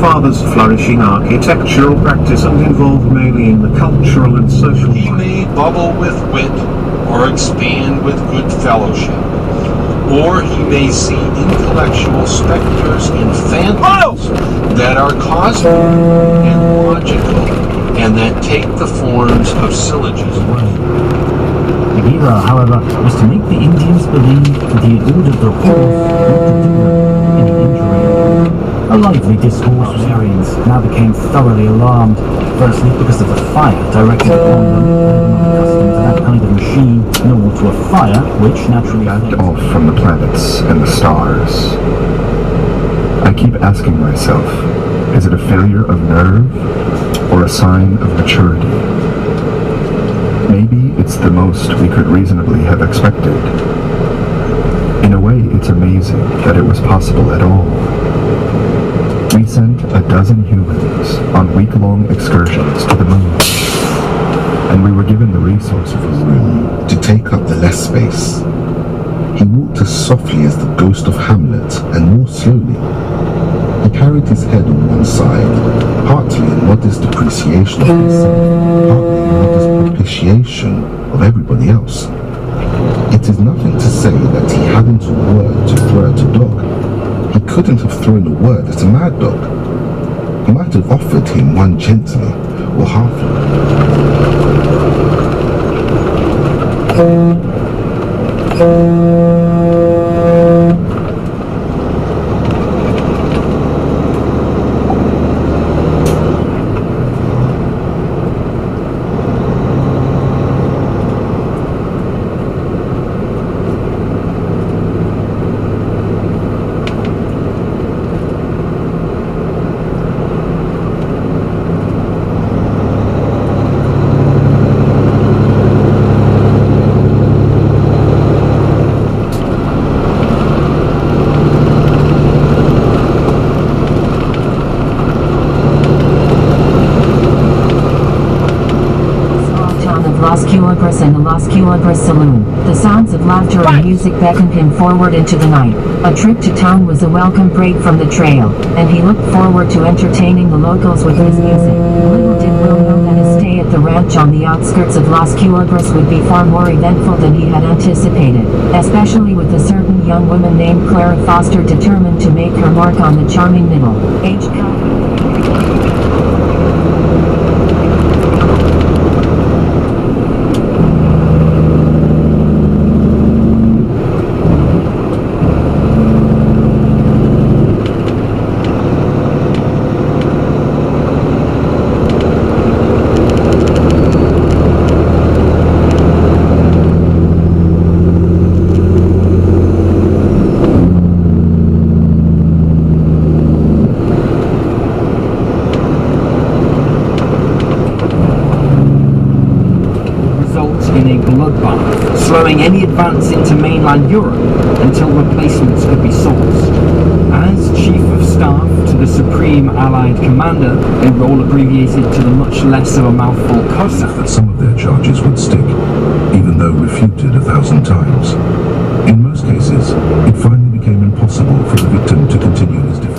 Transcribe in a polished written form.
father's flourishing architectural practice and involved mainly in the cultural and social He may bubble with wit or expand with good fellowship, or he may see intellectual specters and phantoms that are cosmic and logical, and that take the forms of syllogisms. The Gira, however, was to make the Indians believe that he had ordered the horse not to do them any injury. A lively discourse was Aryans now became thoroughly alarmed, firstly because of the fire directed upon them. They were not accustomed to that kind of machine, nor to a fire which naturally backed off from the planets and the stars. I keep asking myself, is it a failure of nerve or a sign of maturity? Maybe it's the most we could reasonably have expected. In a way, it's amazing that it was possible at all. We sent a dozen humans on week-long excursions to the moon, and we were given the resources room to take up the less space. He walked as softly as the ghost of Hamlet, and more slowly. He carried his head on one side, partly in modest appreciation of himself, partly in modest propitiation of everybody else. It is nothing to say that he hadn't a word to throw at a dog. He couldn't have thrown a word at a mad dog. He might have offered him one gently, or and the Las Culebras Saloon. The sounds of laughter and music beckoned him forward into the night. A trip to town was a welcome break from the trail, and he looked forward to entertaining the locals with his music. Little did Will know that his stay at the ranch on the outskirts of Las Culebras would be far more eventful than he had anticipated, especially with a certain young woman named Clara Foster determined to make her mark on the charming middle-aged couple. Slowing any advance into mainland Europe until replacements could be sourced. As Chief of Staff to the Supreme Allied Commander, a role abbreviated to the much less of a mouthful COSAC, that some of their charges would stick, even though refuted 1,000 times. In most cases, it finally became impossible for the victim to continue his defense.